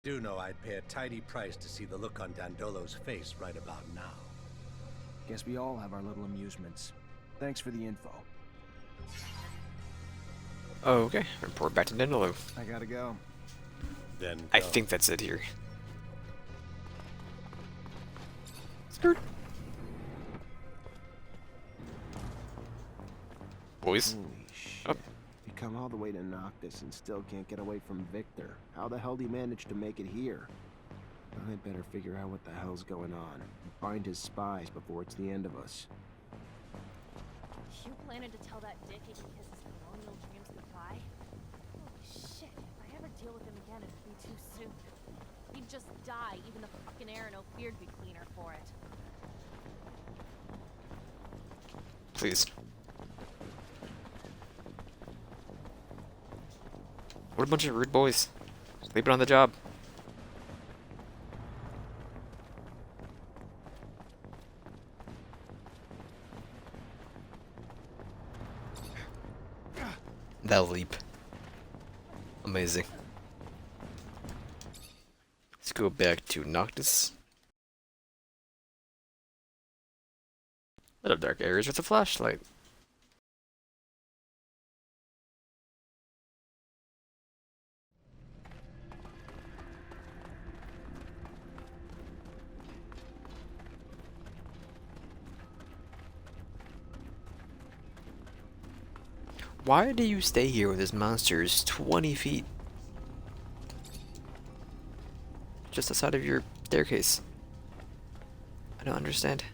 Do know I'd pay a tidy price to see the look on Dandolo's face right about now. Guess we all have our little amusements. Thanks for the info. Oh, okay. Report back to Dandolo. I gotta go. Then go. I think that's it here. Skirt. Boys. Holy shit. You come all the way to Noctis and still can't get away from Victor. How the hell do you manage to make it here? I'd better figure out what the hell's going on and find his spies before it's the end of us. You planning to tell that dick he can kiss his colonial dreams goodbye? Holy shit, if I ever deal with him again, it'll be too soon. He'd just die, even the fucking air in Ophir'd be cleaner for it. Please. What a bunch of rude boys. Sleeping on the job. That leap. Amazing. Let's go back to Noctis. Lit up dark areas with a flashlight. Why do you stay here with this monster's 20 feet? Just outside of your staircase. I don't understand.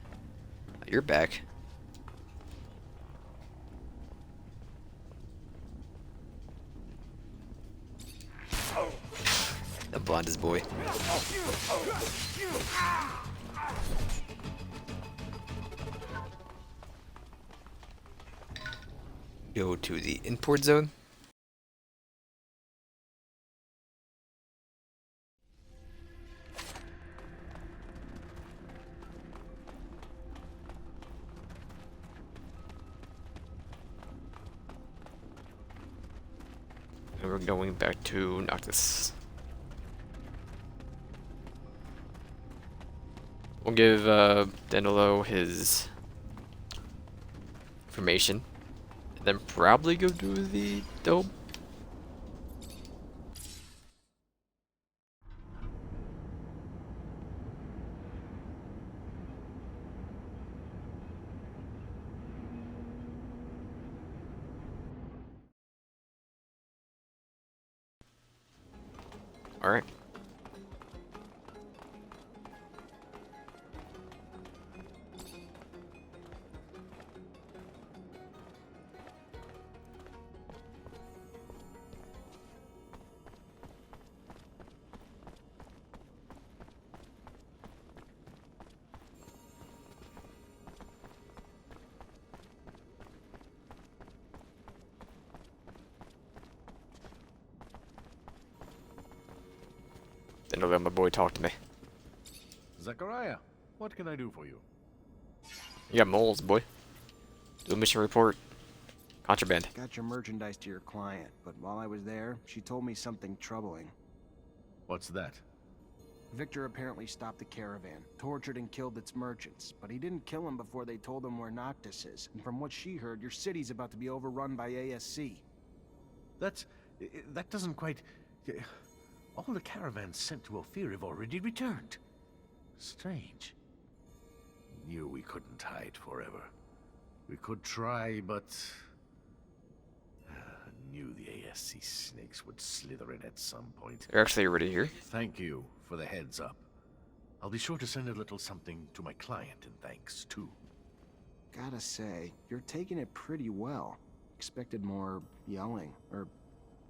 You're back. The blindest boy. Go to the import zone. And we're going back to Noctis. We'll give Dandolo his information. Then probably go do the dome. All right. Then I'll let my boy talk to me. Zachariah, what can I do for you? You got moles, boy. Do a mission report. Contraband. Got your merchandise to your client, but while I was there, she told me something troubling. What's that? Victor apparently stopped the caravan, tortured and killed its merchants, but he didn't kill them before they told him where Noctis is. And from what she heard, your city's about to be overrun by ASC. That doesn't quite... All the caravans sent to Ophir have already returned. Strange. Knew we couldn't hide forever. We could try, but... knew the ASC snakes would slither in at some point. You're actually already here. Thank you for the heads up. I'll be sure to send a little something to my client in thanks, too. Gotta say, you're taking it pretty well. Expected more yelling, or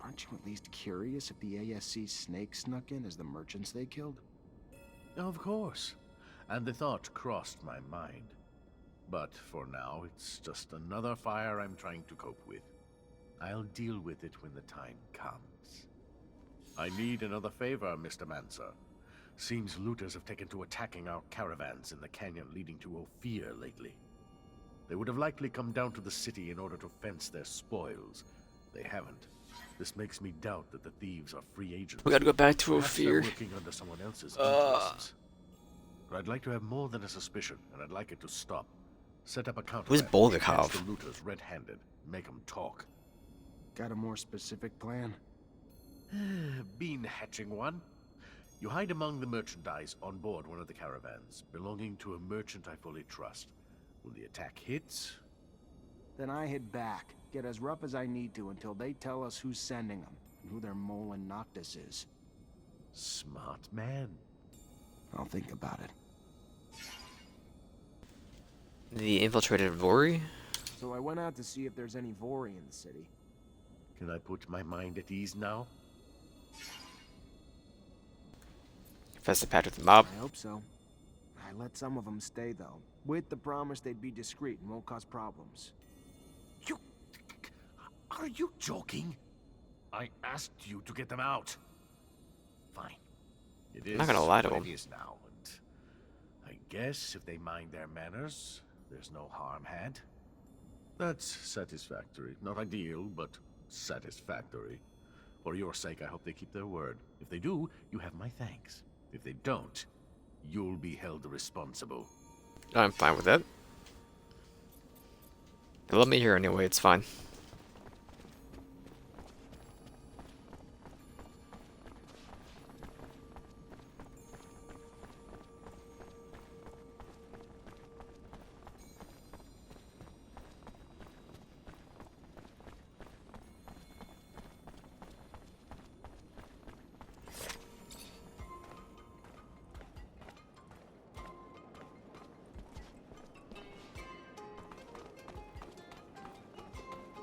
aren't you at least curious if the ASC snakes snuck in as the merchants they killed? Of course. And the thought crossed my mind. But for now, it's just another fire I'm trying to cope with. I'll deal with it when the time comes. I need another favor, Mr. Mancer. Seems looters have taken to attacking our caravans in the canyon leading to Ophir lately. They would have likely come down to the city in order to fence their spoils. They haven't. This makes me doubt that the thieves are free agents. We gotta go back to Perhaps they're Ophir. working under someone else's interests. But I'd like to have more than a suspicion, and I'd like it to stop. Set up a counter. Who's Bulgakov? Catch the looters red-handed. Make them talk. Got a more specific plan? Been hatching one. You hide among the merchandise on board one of the caravans, belonging to a merchant I fully trust. When the attack hits... Then I head back, get as rough as I need to until they tell us who's sending them, and who their mole in Noctis is. Smart man. I'll think about it. The infiltrated Vori? So I went out to see if there's any Vori in the city. Can I put my mind at ease now? Confess the pact with the mob. I hope so. I let some of them stay, though, with the promise they'd be discreet and won't cause problems. You... Are you joking? I asked you to get them out. Fine. It is I'm not gonna lie to what him. it is now, and I guess if they mind their manners, there's no harm had. That's satisfactory. Not ideal, but satisfactory. For your sake, I hope they keep their word. If they do, you have my thanks. If they don't, you'll be held responsible. I'm fine with that. They let me here anyway, it's fine.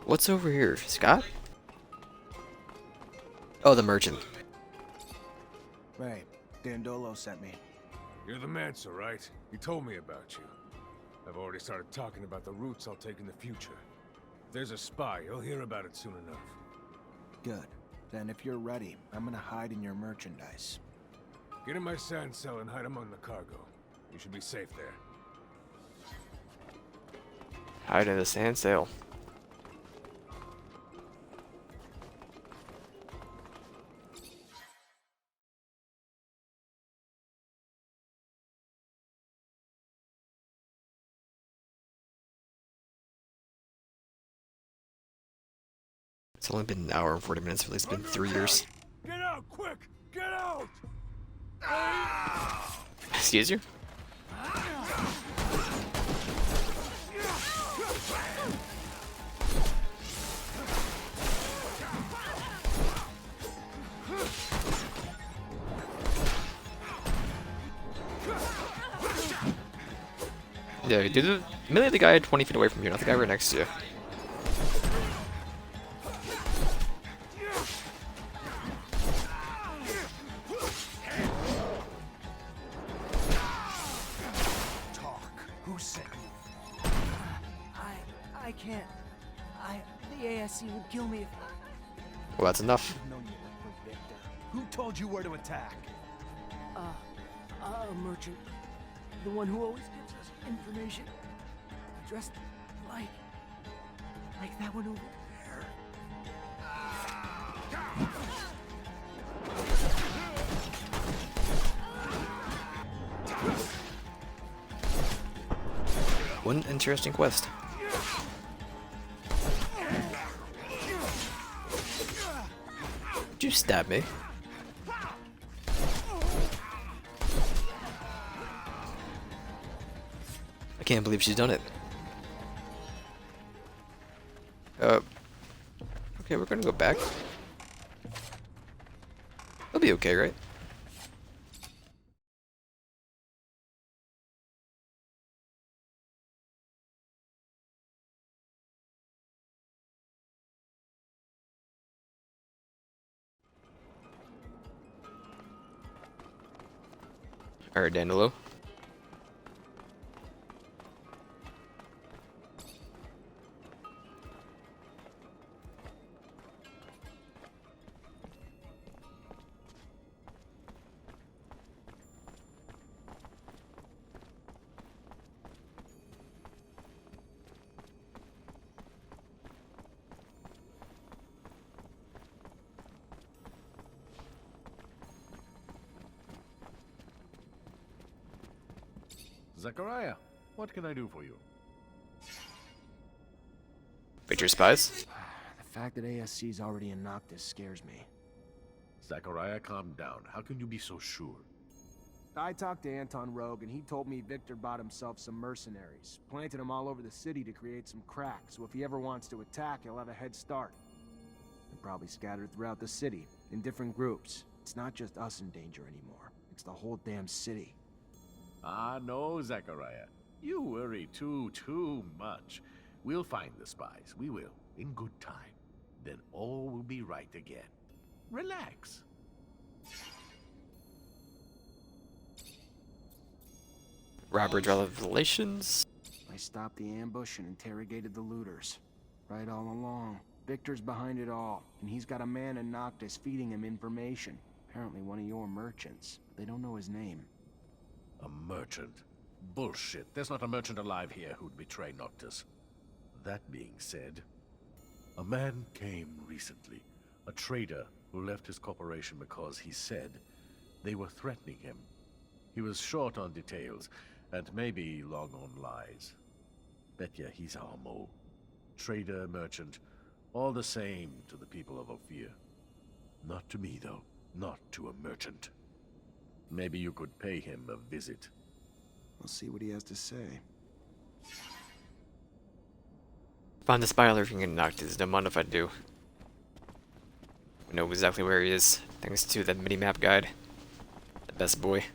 What's over here? Scott? Oh, the merchant. Hey, Dandolo sent me. You're the Mancer, right? He told me about you. I've already started talking about the routes I'll take in the future. If there's a spy, he'll hear about it soon enough. Good. Then if you're ready, I'm gonna hide in your merchandise. Get in my sand cell and hide among the cargo. You should be safe there. Hide in the sand sail. It's only been an hour and 40 minutes, at least been 3 years. Get out, quick! Get out! Excuse you? Yeah, dude, immediately the guy 20 feet away from you, not the guy right next to you. Who sent you? I can't. The ASC would kill me if Well, that's enough. I'd known you were for Victor. Who told you where to attack? A merchant. The one who always gives us information. Dressed like that one over there. One interesting quest. Did you stab me? I can't believe she's done it. Okay, we're gonna go back. It'll be okay, right? Alright, Dandolo. Zachariah, what can I do for you? Victor spies? The fact that ASC's already in Noctis scares me. Zachariah, calm down. How can you be so sure? I talked to Anton Rogue, and he told me Victor bought himself some mercenaries, planted them all over the city to create some cracks, so if he ever wants to attack, he'll have a head start. They're probably scattered throughout the city, in different groups. It's not just us in danger anymore. It's the whole damn city. Ah, no, Zachariah. You worry too much. We'll find the spies. We will, in good time. Then all will be right again. Relax. Robert revelations? I stopped the ambush and interrogated the looters. Right all along. Victor's behind it all, and he's got a man in Noctis feeding him information. Apparently one of your merchants. They don't know his name. A merchant? Bullshit. There's not a merchant alive here who'd betray Noctis. That being said, a man came recently. A trader who left his corporation because he said they were threatening him. He was short on details, and maybe long on lies. Bet ya he's our mole. Trader, merchant, all the same to the people of Ophir. Not to me, though. Not to a merchant. Maybe you could pay him a visit. We'll see what he has to say. Find the spy lurking in Noctis. Don't mind if I do. We know exactly where he is, thanks to the mini-map guide. The best boy.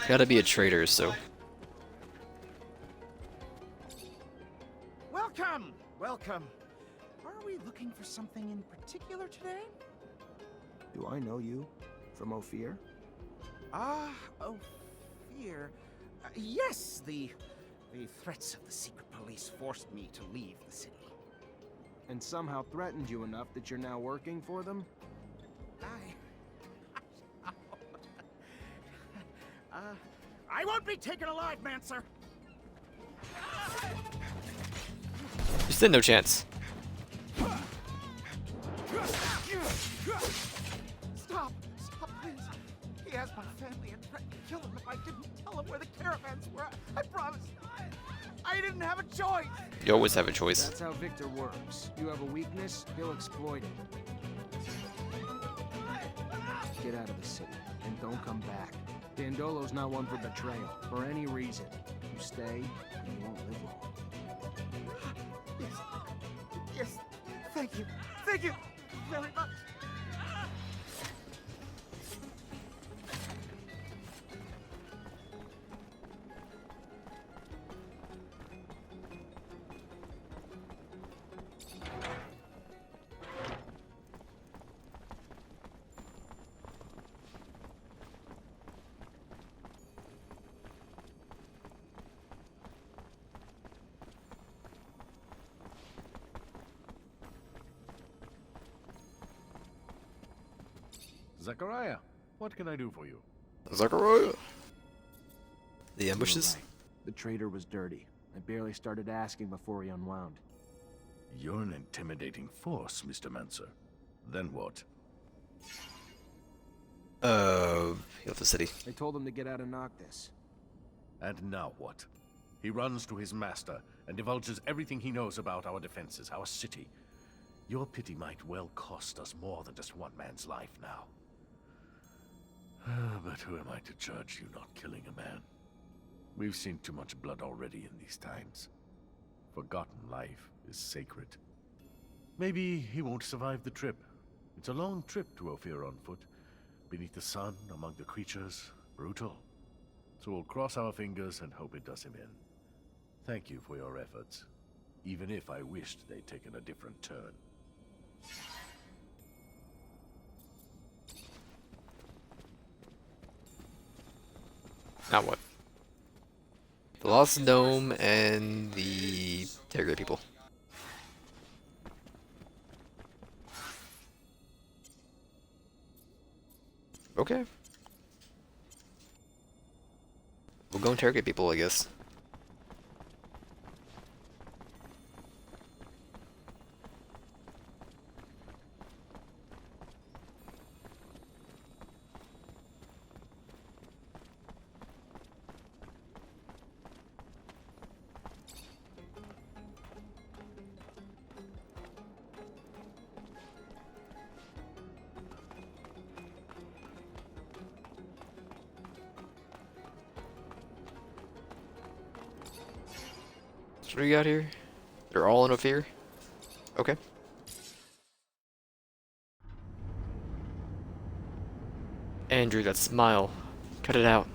Gotta be a traitor, so. Welcome! Welcome. Are we looking for something in particular today? Do I know you? From Ophir? Ah, Ophir. Yes, the threats of the secret police forced me to leave the city. And somehow threatened you enough that you're now working for them? I won't be taken alive, Mancer! You stood no chance. Stop! Stop, please! He has my family and threatened to kill him if I didn't tell him where the caravans were. I promise. I didn't have a choice! You always have a choice. That's how Victor works. You have a weakness, he'll exploit it. Get out of the city, and don't come back. Dandolo's not one for betrayal, for any reason. You stay, and you won't live long. Yes. Yes. Thank you. Thank you very much. Zachariah, what can I do for you? Zachariah. The You were ambushes? right. The traitor was dirty. I barely started asking before he unwound. You're an intimidating force, Mr. Mancer. Then what? He left the city. I told him to get out of Noctis. And now what? He runs to his master and divulges everything he knows about our defenses, our city. Your pity might well cost us more than just one man's life now. But who am I to judge you not killing a man? We've seen too much blood already in these times. Forgotten life is sacred. Maybe he won't survive the trip. It's a long trip to Ophir on foot. Beneath the sun, among the creatures, brutal. So we'll cross our fingers and hope it does him in. Thank you for your efforts, even if I wished they'd taken a different turn. Now what? The Lost Dome and the Terror people. Okay. We'll go interrogate people, I guess. What do we got here? They're all in a fear? Okay. Andrew, that smile. Cut it out.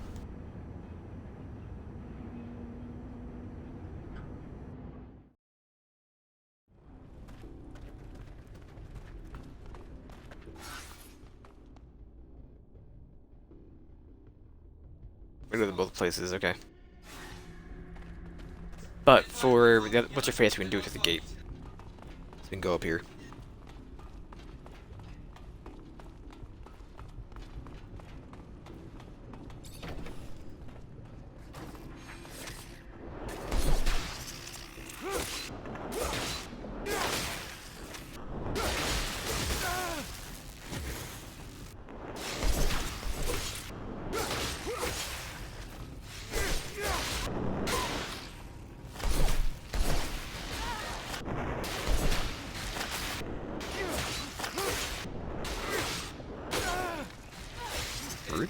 We go to both places, okay. But for what's your face, we can do it to the gate. So we can go up here. Rude.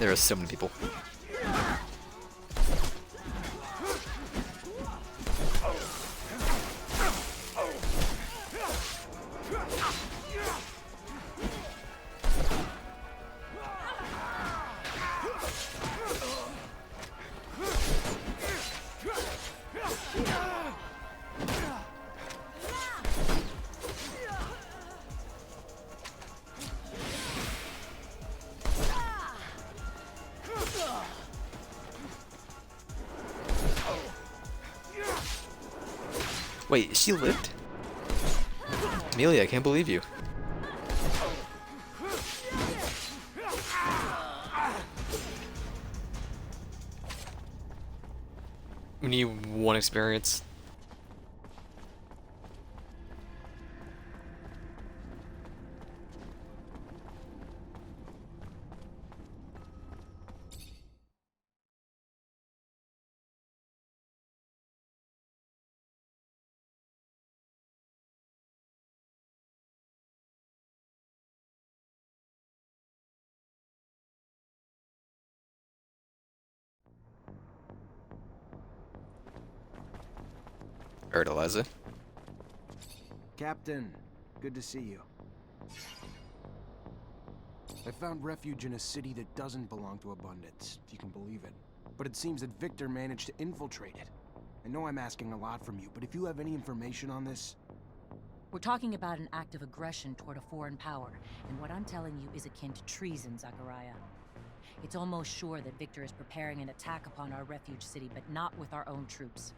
There are so many people. Wait, she lived? Amelia, I can't believe you. We need one experience. Alright, Eliza. Captain, good to see you. I found refuge in a city that doesn't belong to Abundance, if you can believe it. But it seems that Victor managed to infiltrate it. I know I'm asking a lot from you, but if you have any information on this... We're talking about an act of aggression toward a foreign power, and what I'm telling you is akin to treason, Zachariah. It's almost sure that Victor is preparing an attack upon our refuge city, but not with our own troops.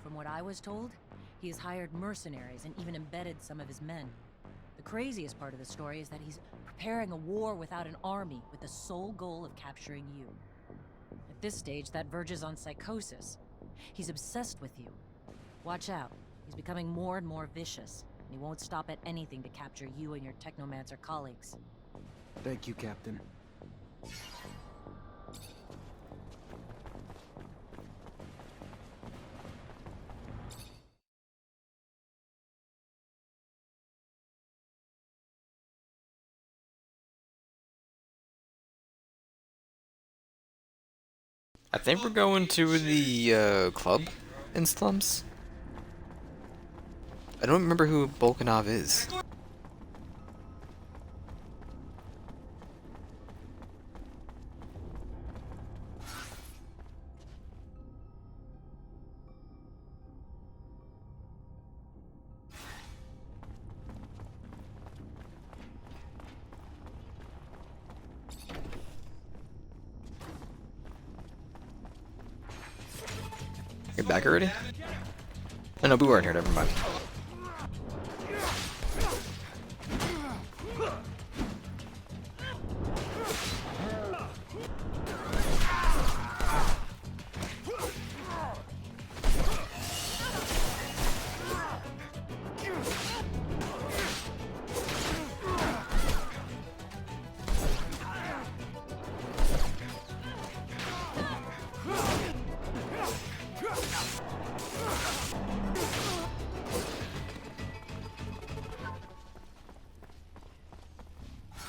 From what I was told, he has hired mercenaries and even embedded some of his men. The craziest part of the story is that he's preparing a war without an army with the sole goal of capturing you. At this stage, that verges on psychosis. He's obsessed with you. Watch out. He's becoming more and more vicious, and he won't stop at anything to capture you and your Technomancer colleagues. Thank you, Captain. I think we're going to the club in Slums. I don't remember who Volkanov is. You're back already? Oh, no, we weren't here, never mind.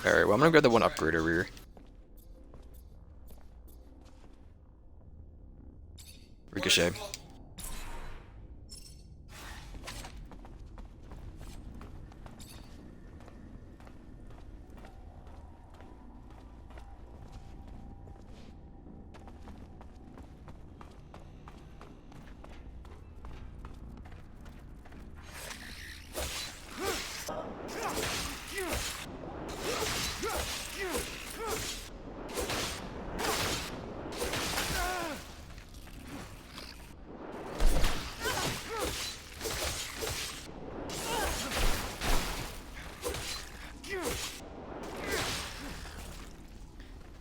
Alright, well I'm gonna grab the one upgrade over here. Ricochet.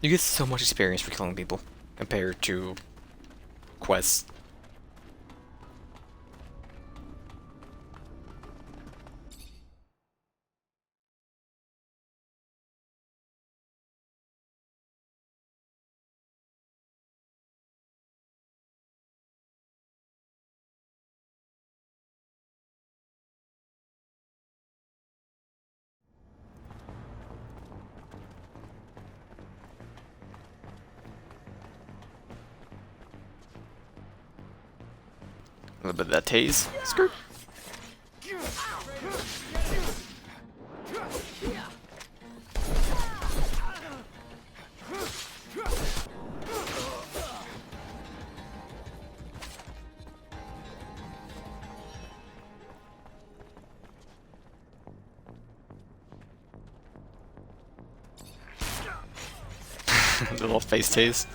You get so much experience for killing people compared to quests. A little bit of that tase. Skirt. The little face tase.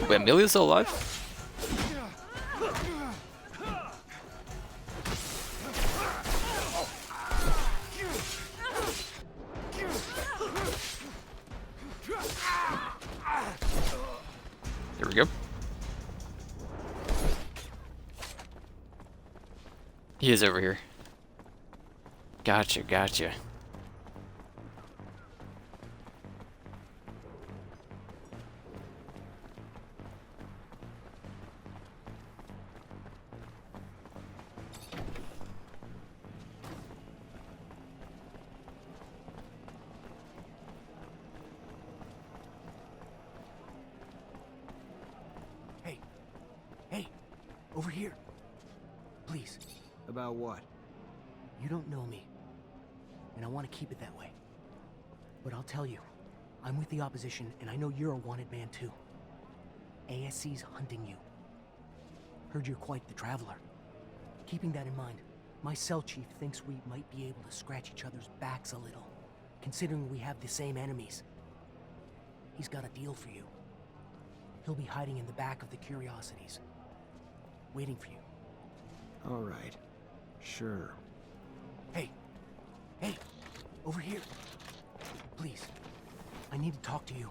Wait, Amelia's still alive? There we go. He is over here. Gotcha, gotcha. Hey, over here. Please. About what? You don't know me, and I want to keep it that way. But I'll tell you, I'm with the opposition, and I know you're a wanted man too. ASC's hunting you. Heard you're quite the traveler. Keeping that in mind, my cell chief thinks we might be able to scratch each other's backs a little, considering we have the same enemies. He's got a deal for you. He'll be hiding in the back of the Curiosities, waiting for you. All right. Sure. Hey, over here. Please, I need to talk to you.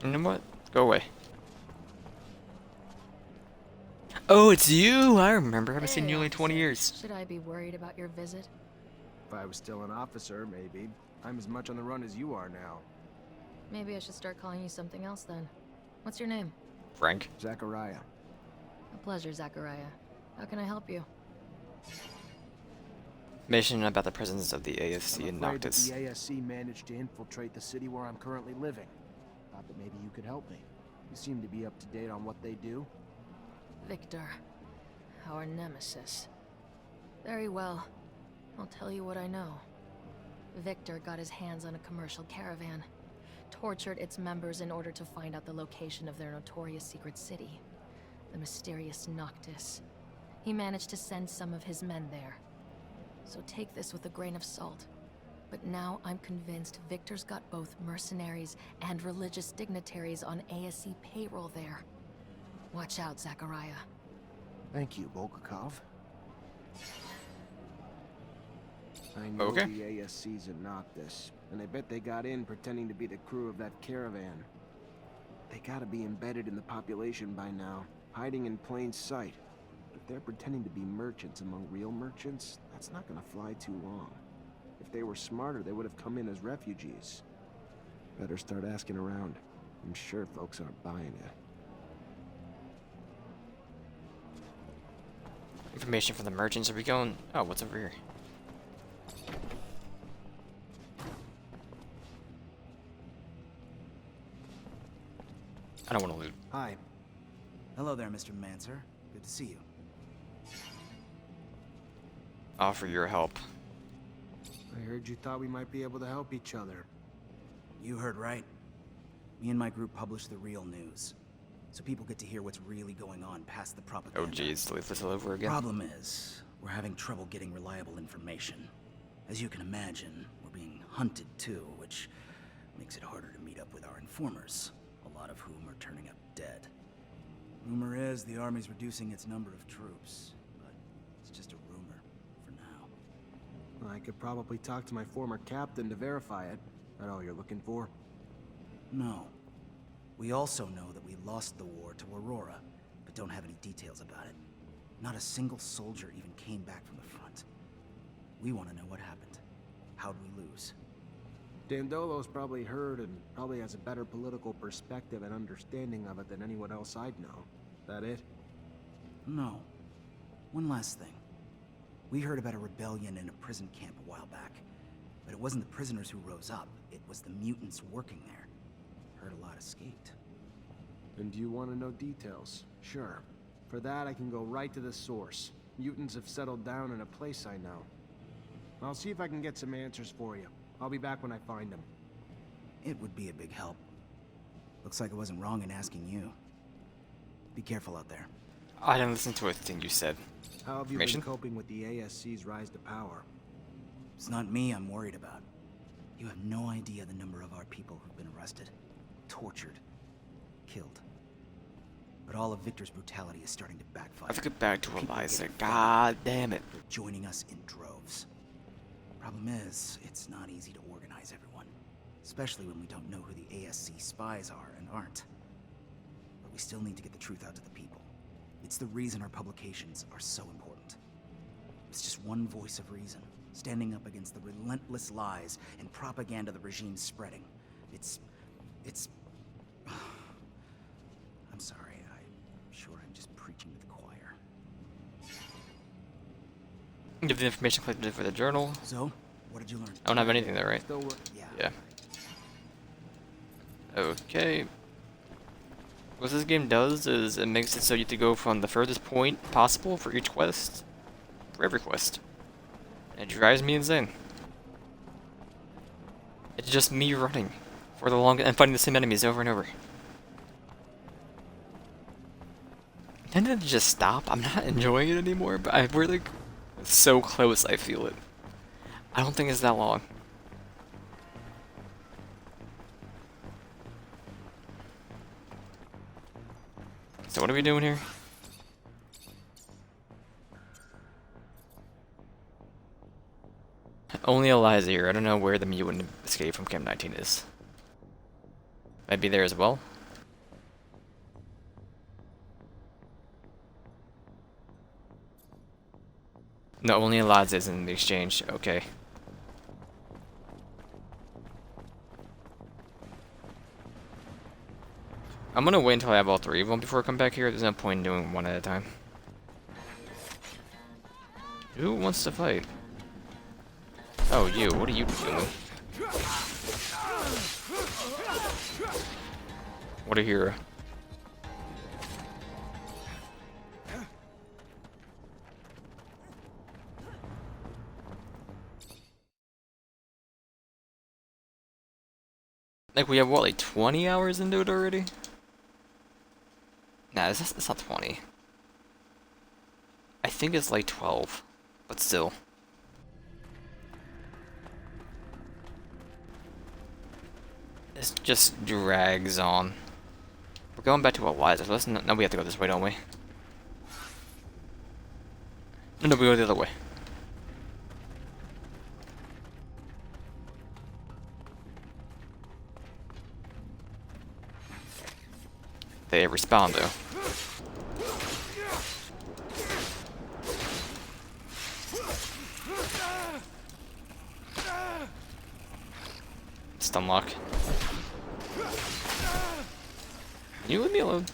You know what? Go away. Oh, it's you! I remember. I haven't seen Hey, you in nearly 20 officer. years. Should I be worried about your visit? If I was still an officer, maybe. I'm as much on the run as you are now. Maybe I should start calling you something else then. What's your name? Frank. Zachariah. A pleasure, Zachariah. How can I help you? Information about the presence of the ASC in I'm afraid that Noctis. the ASC managed to infiltrate the city where I'm currently living. Thought that maybe you could help me. You seem to be up to date on what they do. Victor. Our nemesis. Very well. I'll tell you what I know. Victor got his hands on a commercial caravan, tortured its members in order to find out the location of their notorious secret city, the mysterious Noctis. He managed to send some of his men there. So take this with a grain of salt. But now I'm convinced Victor's got both mercenaries and religious dignitaries on ASC payroll there. Watch out, Zachariah. Thank you, Volkov. I know Okay. the ASC's in Noctis, and I bet they got in pretending to be the crew of that caravan. They gotta be embedded in the population by now, hiding in plain sight. If they're pretending to be merchants among real merchants, that's not gonna fly too long. If they were smarter, they would have come in as refugees. Better start asking around. I'm sure folks aren't buying it. Information from the merchants. Are we going? Oh, what's over here? I don't want to loot. Hi. Hello there, Mr. Mancer. Good to see you. Offer your help. I heard you thought we might be able to help each other. You heard right. Me and my group publish the real news, so people get to hear what's really going on past the propaganda. Oh, geez. Leave this all over again. Problem is, we're having trouble getting reliable information. As you can imagine, we're being hunted too, which makes it harder to meet up with our informers, a lot of whom are turning up dead. Rumor is the army's reducing its number of troops, but it's just a rumor for now. I could probably talk to my former captain to verify it. That all you're looking for? No. We also know that we lost the war to Aurora, but don't have any details about it. Not a single soldier even came back from the front. We want to know what happened. How'd we lose? Dandolo's probably heard and probably has a better political perspective and understanding of it than anyone else I'd know. That it? No. One last thing. We heard about a rebellion in a prison camp a while back, but it wasn't the prisoners who rose up, it was the mutants working there. Heard a lot escaped. And do you want to know details? Sure. For that, I can go right to the source. Mutants have settled down in a place I know. I'll see if I can get some answers for you. I'll be back when I find them. It would be a big help. Looks like I wasn't wrong in asking you. Be careful out there. I didn't listen to a thing you said. How have you been Information? coping with the ASC's rise to power? It's not me I'm worried about. You have no idea the number of our people who've been arrested, tortured, killed. But all of Victor's brutality is starting to backfire. I have to get back to People are Eliza. getting fed God up. damn it. They're joining us in droves. Problem is, it's not easy to organize everyone, especially when we don't know who the ASC spies are and aren't. But we still need to get the truth out to the people. It's the reason our publications are so important. It's just one voice of reason, standing up against the relentless lies and propaganda the regime's spreading. It's... I'm sorry, I'm sure I'm just preaching to the choir. Give the information collected for the journal. So, what did you learn? I don't have anything there, right? Still work. Yeah. Okay. What this game does is it makes it so you have to go from the furthest point possible for each quest, for every quest. And it drives me insane. It's just me running for the longest and fighting the same enemies over and over. And then just stop. I'm not enjoying it anymore, but we're like so close. I feel it. I don't think it's that long. So what are we doing here? Only Eliza here. I don't know where the mutant escape from Camp 19 is. Might be there as well. No, only allows this in the exchange. Okay. I'm gonna wait until I have all 3 of them before I come back here. There's no point in doing one at a time. Who wants to fight? Oh, you. What are you doing? What a hero. Like, we have, what, like 20 hours into it already? Nah, it's not 20. I think it's like 12, but still. This just drags on. We're going back to Eliza. No, we have to go this way, don't we? No, we go the other way. They respawn though. Stun lock. You leave me alone.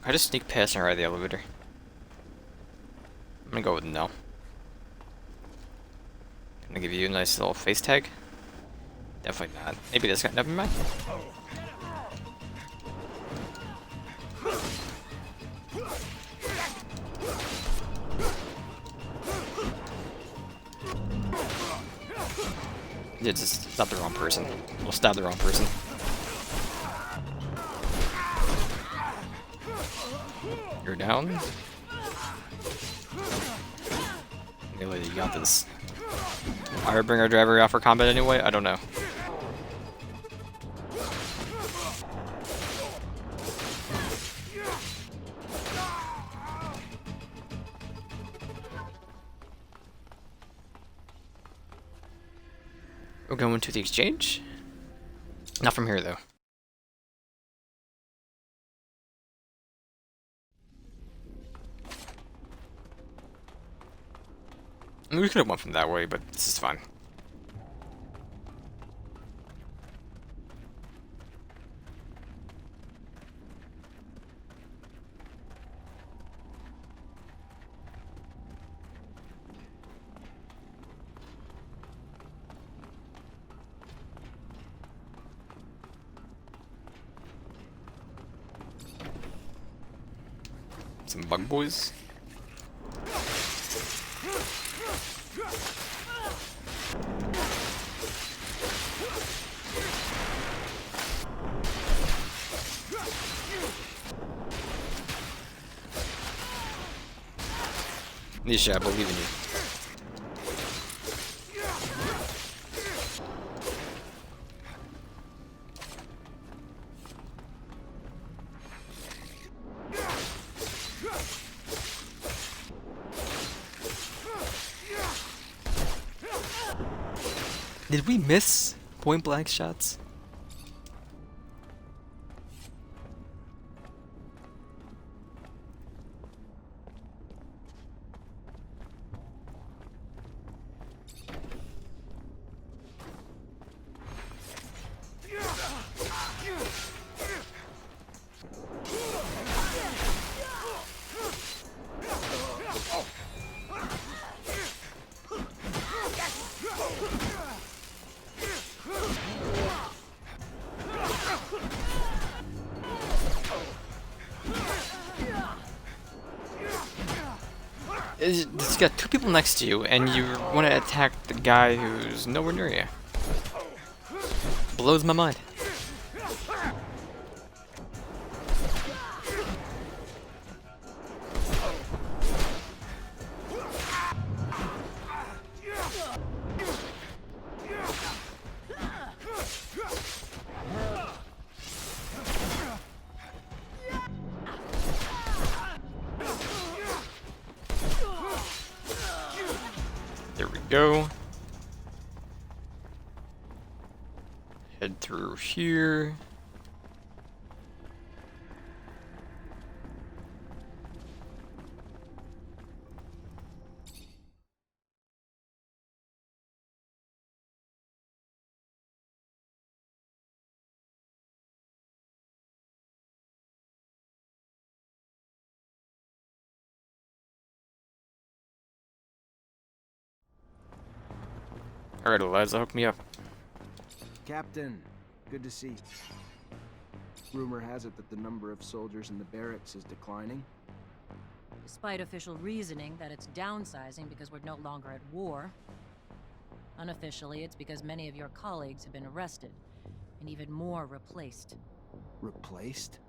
I just sneak past and ride the elevator. I'm gonna go with no. Gonna give you a nice little face tag. Definitely not. Maybe this guy. Never mind. Yeah, just stab the wrong person. We'll stab the wrong person. You're down. Anyway, you got this. I bring our driver out for combat anyway? I don't know. We're going to the exchange? Not from here, though. I mean, we could have went from that way, but this is fine. Some bug boys. Nisha, I believe in you. Did we miss point blank shots? It's got 2 people next to you, and you want to attack the guy who's nowhere near you. Blows my mind. go. Head through here. Alright, Eliza, hook me up. Captain, good to see you. Rumor has it that the number of soldiers in the barracks is declining. Despite official reasoning that it's downsizing because we're no longer at war. Unofficially, it's because many of your colleagues have been arrested, and even more replaced. Replaced?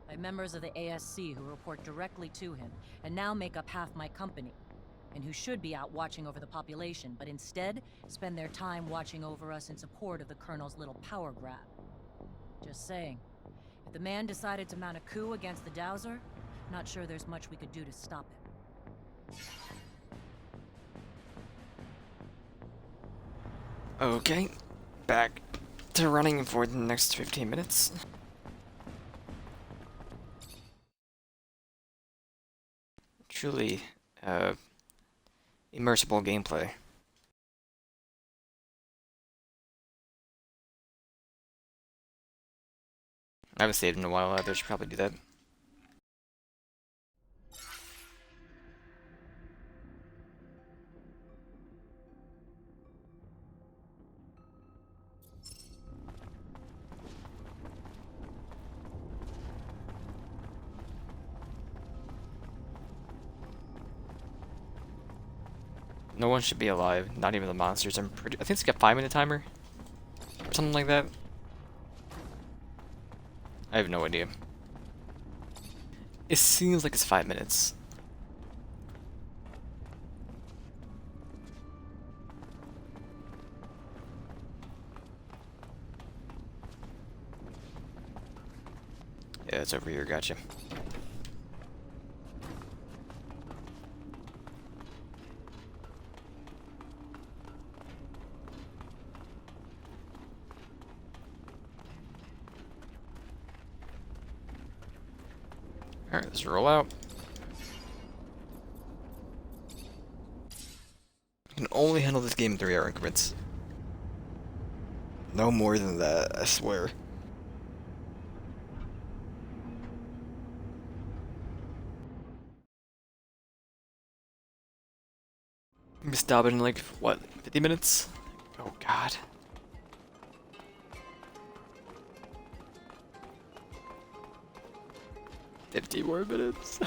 By members of the ASC who report directly to him, and now make up half my company, and who should be out watching over the population, but instead spend their time watching over us in support of the Colonel's little power grab. Just saying. If the man decided to mount a coup against the Dowser, not sure there's much we could do to stop it. Okay, back to running for the next 15 minutes. Truly, immersible gameplay. I haven't saved in a while either, should probably do that. No one should be alive, not even the monsters. I think it's like a 5-minute timer. Or something like that. I have no idea. It seems like it's 5 minutes. Yeah, it's over here, gotcha. Alright, let's roll out. I can only handle this game in 3-hour increments. No more than that, I swear. Maybe stop it in like, what, 50 minutes? Oh god. $50 more minutes.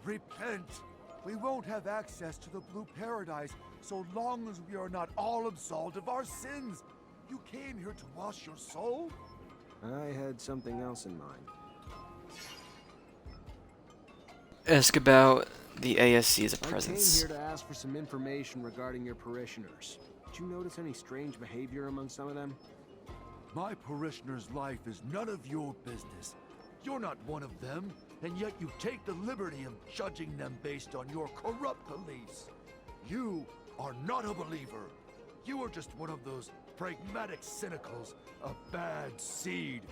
Repent! We won't have access to the Blue Paradise so long as we are not all absolved of our sins. You came here to wash your soul? I had something else in mind. Ask about the ASC's presence. I came here to ask for some information regarding your parishioners. Did you notice any strange behavior among some of them? My parishioner's life is none of your business. You're not one of them, and yet you take the liberty of judging them based on your corrupt beliefs. You are not a believer. You are just one of those pragmatic cynicals, a bad seed.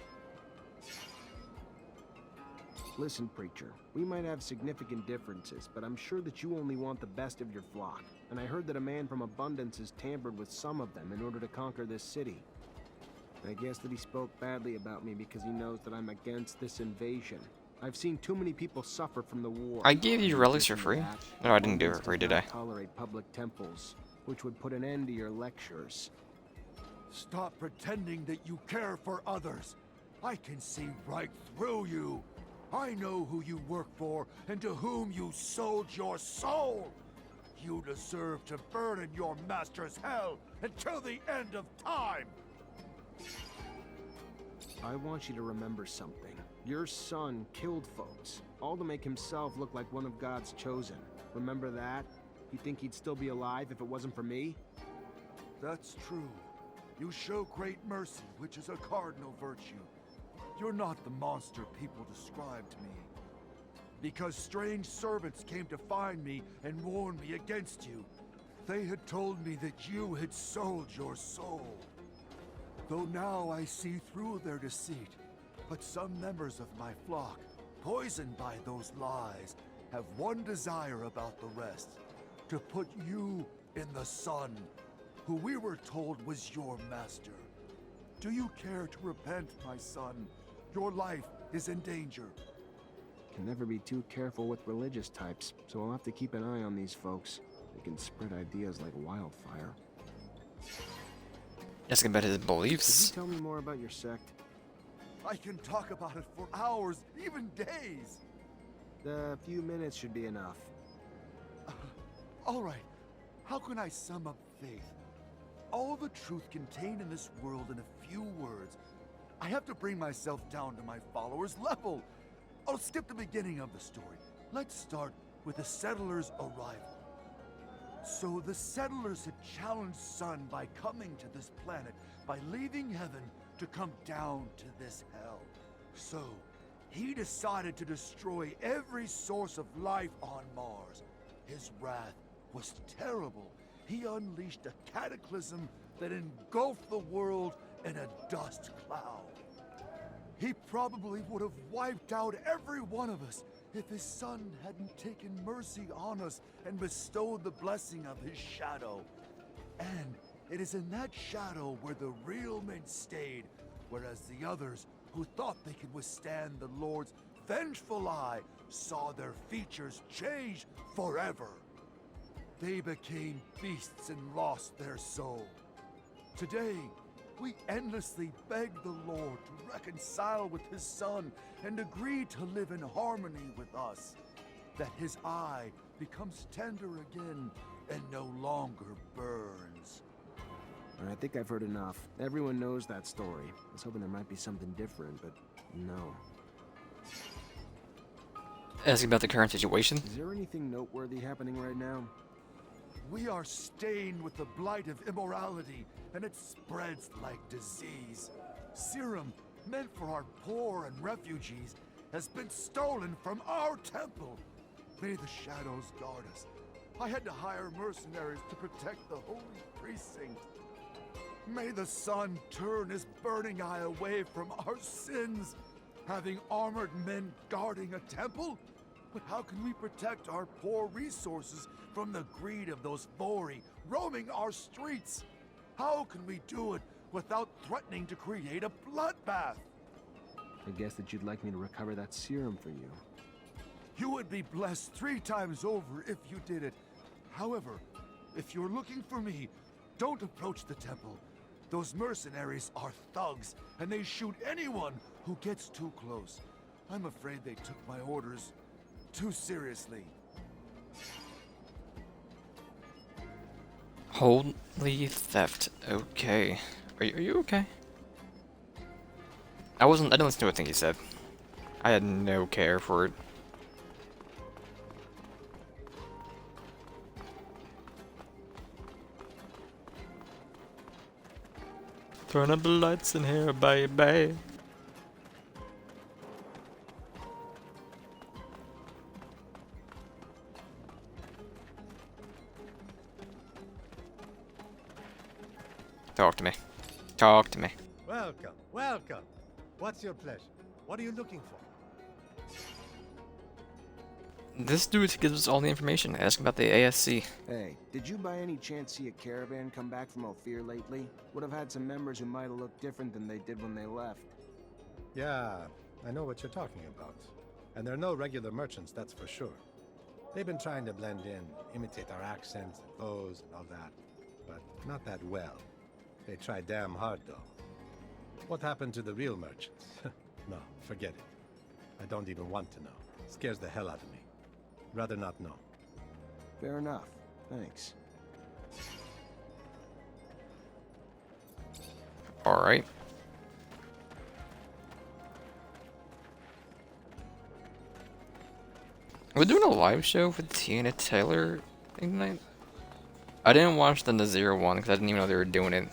Listen, preacher, we might have significant differences, but I'm sure that you only want the best of your flock. And I heard that a man from Abundance has tampered with some of them in order to conquer this city. I guess that he spoke badly about me because he knows that I'm against this invasion. I've seen too many people suffer from the war. I gave you relics for free. No, I didn't do it for free, did I? Tolerate public temples, which would put an end to your lectures. Stop pretending that you care for others. I can see right through you. I know who you work for and to whom you sold your soul. You deserve to burn in your master's hell until the end of time. I want you to remember something. Your son killed folks, all to make himself look like one of God's chosen. Remember that? You think he'd still be alive if it wasn't for me? That's true. You show great mercy, which is a cardinal virtue. you're not the monster people described me. Because strange servants came to find me and warn me against you. They had told me that you had sold your soul. Though now I see through their deceit, but some members of my flock, poisoned by those lies, have one desire about the rest: to put you in the sun, who we were told was your master. Do you care to repent, my son? Your life is in danger. Can never be too careful with religious types, so I'll have to keep an eye on these folks. They can spread ideas like wildfire. Asking about his Could beliefs. you tell me more about your sect? I can talk about it for hours, even days. A few minutes should be enough. All right, how can I sum up faith? All the truth contained in this world in a few words. I have to bring myself down to my followers' level. I'll skip the beginning of the story. Let's start with the settlers' arrival. So the settlers had challenged Sun by coming to this planet, by leaving heaven to come down to this hell. So he decided to destroy every source of life on Mars. His wrath was terrible. He unleashed a cataclysm that engulfed the world in a dust cloud. He probably would have wiped out every one of us if his son hadn't taken mercy on us and bestowed the blessing of his shadow. And it is in that shadow where the real men stayed, whereas the others, who thought they could withstand the Lord's vengeful eye, saw their features change forever. They became beasts and lost their soul. Today, we endlessly beg the Lord to reconcile with his Son and agree to live in harmony with us, that his eye becomes tender again and no longer burns. I think I've heard enough. Everyone knows that story. I was hoping there might be something different, but no. Asking about the current situation. Is there anything noteworthy happening right now? We are stained with the blight of immorality, and it spreads like disease. Serum meant for our poor and refugees has been stolen from our temple. May the shadows guard us. I had to hire mercenaries to protect the holy precinct. May the sun turn his burning eye away from our sins. Having armored men guarding a temple? But how can we protect our poor resources from the greed of those Vori roaming our streets? How can we do it without threatening to create a bloodbath? I guess that you'd like me to recover that serum for you. You would be blessed 3 times over if you did it. However, if you're looking for me, don't approach the temple. Those mercenaries are thugs, and they shoot anyone who gets too close. I'm afraid they took my orders too seriously. Holy theft. Okay. Are you okay? I didn't listen to a thing he said. I had no care for it. Turn up the lights in here, baby. Talk to me. Talk to me. Welcome, welcome. What's your pleasure? What are you looking for? This dude gives us all the information. Ask about the ASC. Hey, did you by any chance see a caravan come back from Ophir lately? Would have had some members who might have looked different than they did when they left. Yeah, I know what you're talking about. And they're no regular merchants, that's for sure. They've been trying to blend in, imitate our accents and bows and all that, but not that well. They try damn hard, though. What happened to the real merchants? No, forget it. I don't even want to know. It scares the hell out of me. Rather not know. Fair enough. Thanks. Alright. We're doing a live show for Tina Taylor Ignite? I didn't watch the Nazir one because I didn't even know they were doing it.